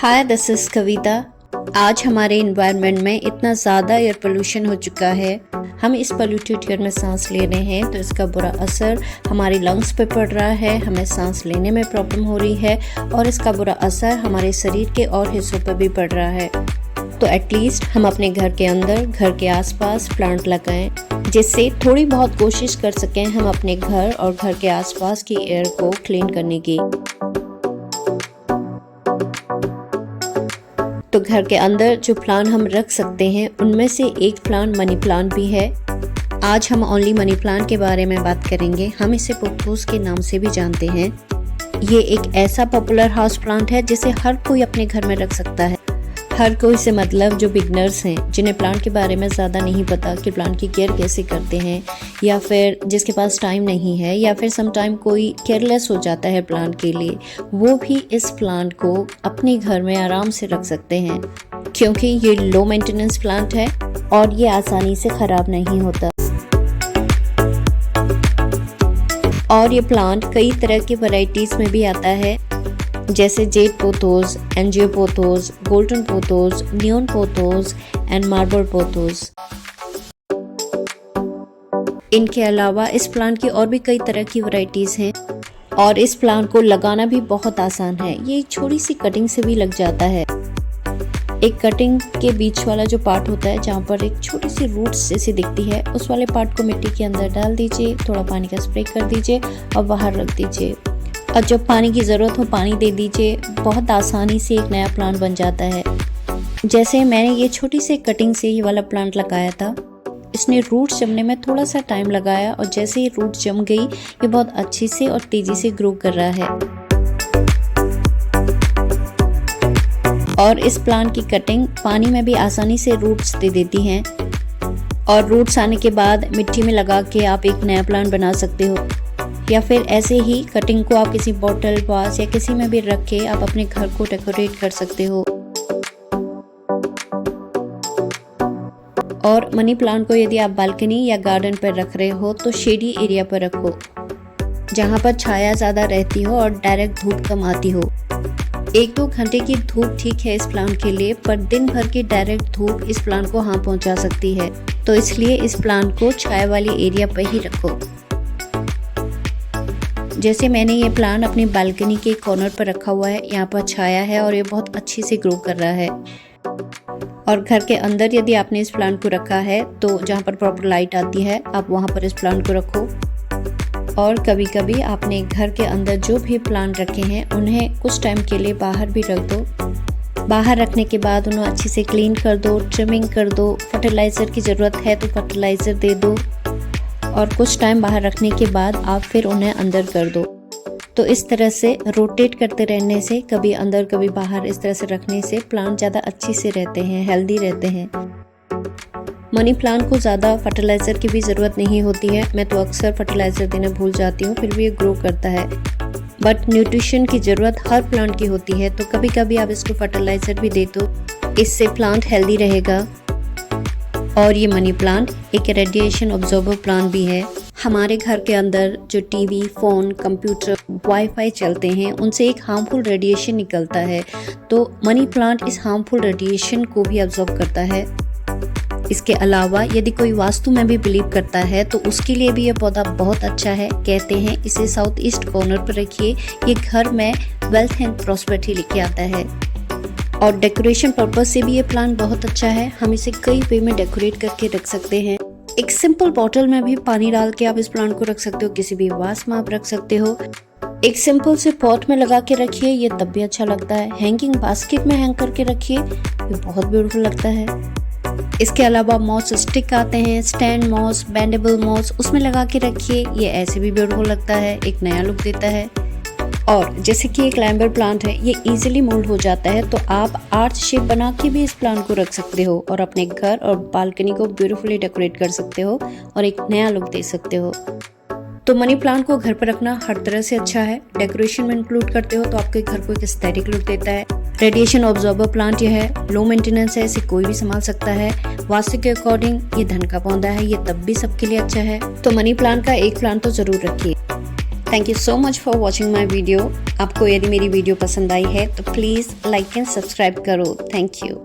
Hi, this is कविता। आज हमारे environment में इतना ज़्यादा एयर पोल्यूशन हो चुका है, हम इस पोल्यूटेड एयर में सांस ले रहे हैं तो इसका बुरा असर हमारे लंग्स पे पड़ रहा है, हमें सांस लेने में प्रॉब्लम हो रही है और इसका बुरा असर हमारे शरीर के और हिस्सों पर भी पड़ रहा है। तो एटलीस्ट हम अपने घर के अंदर, घर के आसपास प्लांट लगाएं, जिससे थोड़ी बहुत कोशिश कर सकें हम अपने घर और घर के आसपास की एयर को क्लीन करने की। तो घर के अंदर जो प्लांट हम रख सकते हैं उनमें से एक प्लांट मनी प्लांट भी है। आज हम ओनली मनी प्लांट के बारे में बात करेंगे। हम इसे पोथोस के नाम से भी जानते हैं। ये एक ऐसा पॉपुलर हाउस प्लांट है जिसे हर कोई अपने घर में रख सकता है। हर कोई से मतलब जो बिगनर्स हैं, जिन्हें प्लांट के बारे में ज़्यादा नहीं पता कि प्लांट की केयर कैसे करते हैं, या फिर जिसके पास टाइम नहीं है, या फिर सम टाइम कोई केयरलेस हो जाता है प्लांट के लिए, वो भी इस प्लांट को अपने घर में आराम से रख सकते हैं, क्योंकि ये लो मेंटेनेंस प्लांट है और ये आसानी से ख़राब नहीं होता। और ये प्लांट कई तरह की वैरायटीज़ में भी आता है, जैसे jade pothos, enjoy pothos, golden pothos, neon pothos and marble pothos. इनके अलावा इस प्लांट की और भी कई तरह की वैरायटीज़ हैं और इस प्लांट को लगाना भी बहुत आसान है। ये एक छोटी सी कटिंग से भी लग जाता है। एक कटिंग के बीच वाला जो पार्ट होता है, जहाँ पर एक छोटी सी रूट्स जैसी दिखती है, उस वाले पार्ट को मिट्टी के अंदर डाल दीजिए, थोड़ा पानी का स्प्रे कर दीजिए और बाहर रख दीजिए, और जब पानी की ज़रूरत हो पानी दे दीजिए। बहुत आसानी से एक नया प्लांट बन जाता है। जैसे मैंने ये छोटी सी कटिंग से ये वाला प्लांट लगाया था, इसने रूट्स जमने में थोड़ा सा टाइम लगाया और जैसे ही रूट जम गई, ये बहुत अच्छी से और तेज़ी से ग्रो कर रहा है। और इस प्लांट की कटिंग पानी में भी आसानी से रूट्स दे देती हैं, और रूट्स आने के बाद मिट्टी में लगा के आप एक नया प्लांट बना सकते हो, या फिर ऐसे ही कटिंग को आप किसी बॉटल, वास या किसी में भी रख के आप अपने घर को डेकोरेट कर सकते हो। और मनी प्लांट को यदि आप बालकनी या गार्डन पर रख रहे हो तो शेडी एरिया पर रखो, जहाँ पर छाया ज़्यादा रहती हो और डायरेक्ट धूप कम आती हो। 1-2 घंटे की धूप ठीक है इस प्लांट के लिए, पर दिन भर की डायरेक्ट धूप इस प्लांट को हार्म पहुँचा सकती है। तो इसलिए इस प्लांट को छाया वाली एरिया पर ही रखो। जैसे मैंने ये प्लांट अपनी बालकनी के कॉर्नर पर रखा हुआ है, यहाँ पर छाया है और ये बहुत अच्छी से ग्रो कर रहा है। और घर के अंदर यदि आपने इस प्लांट को रखा है तो जहाँ पर प्रॉपर लाइट आती है, आप वहाँ पर इस प्लांट को रखो। और कभी कभी आपने घर के अंदर जो भी प्लांट रखे हैं उन्हें कुछ टाइम के लिए बाहर भी रख दो। बाहर रखने के बाद उन्हें अच्छे से क्लीन कर दो, ट्रिमिंग कर दो, फर्टिलाइज़र की ज़रूरत है तो फर्टिलाइज़र दे दो, और कुछ टाइम बाहर रखने के बाद आप फिर उन्हें अंदर कर दो। तो इस तरह से रोटेट करते रहने से, कभी अंदर कभी बाहर, इस तरह से रखने से प्लांट ज़्यादा अच्छी से रहते हैं, हेल्दी रहते हैं। मनी प्लांट को ज़्यादा फर्टिलाइज़र की भी ज़रूरत नहीं होती है। मैं तो अक्सर फर्टिलाइज़र देना भूल जाती हूँ, फिर भी ये ग्रो करता है। बट न्यूट्रिशन की ज़रूरत हर प्लांट की होती है, तो कभी कभी आप इसको फर्टिलाइज़र भी दे दो, इससे प्लांट हेल्दी रहेगा। और ये मनी प्लांट एक रेडिएशन ऑब्जॉर्बर प्लांट भी है। हमारे घर के अंदर जो टीवी, फ़ोन, कंप्यूटर, वाईफाई चलते हैं, उनसे एक हार्मफुल रेडिएशन निकलता है, तो मनी प्लांट इस हार्मफुल रेडिएशन को भी ऑब्जॉर्ब करता है। इसके अलावा यदि कोई वास्तु में भी बिलीव करता है तो उसके लिए भी ये पौधा बहुत अच्छा है। कहते हैं इसे साउथ ईस्ट कॉर्नर पर रखिए, ये घर में वेल्थ एंड प्रॉस्पेरिटी लेके आता है। और डेकोरेशन पर्पस से भी ये प्लांट बहुत अच्छा है। हम इसे कई वे में डेकोरेट करके रख सकते हैं। एक सिंपल बॉटल में भी पानी डाल के आप इस प्लांट को रख सकते हो, किसी भी वास में आप रख सकते हो। एक सिंपल से पॉट में लगा के रखिए, ये तब भी अच्छा लगता है। हैंगिंग बास्केट में हैंग करके रखिए, ये बहुत ब्यूटीफुल लगता है। इसके अलावा मॉस स्टिक आते हैं, स्टैंड मॉस, बेंडेबल मॉस, उसमें लगा के रखिए, ये ऐसे भी ब्यूटीफुल लगता है, एक नया लुक देता है। और जैसे कि एक क्लाइंबर प्लांट है, ये इजीली मोल्ड हो जाता है, तो आप आर्च शेप बना के भी इस प्लांट को रख सकते हो और अपने घर और बालकनी को ब्यूटीफुली डेकोरेट कर सकते हो और एक नया लुक दे सकते हो। तो मनी प्लांट को घर पर रखना हर तरह से अच्छा है। डेकोरेशन में इंक्लूड करते हो तो आपके घर को एक एस्थेटिक लुक देता है। रेडिएशन ऑब्जॉर्बर प्लांट यह है, लो मेंटेनेंस है, इसे कोई भी संभाल सकता है। वास्तु के अकॉर्डिंग ये धन का पौधा है, ये तब भी सबके लिए अच्छा है। तो मनी प्लांट का एक प्लांट तो जरूर रखिए। Thank you so much for watching my video. आपको यदि मेरी वीडियो पसंद आई है तो प्लीज़ लाइक एंड सब्सक्राइब करो। Thank you.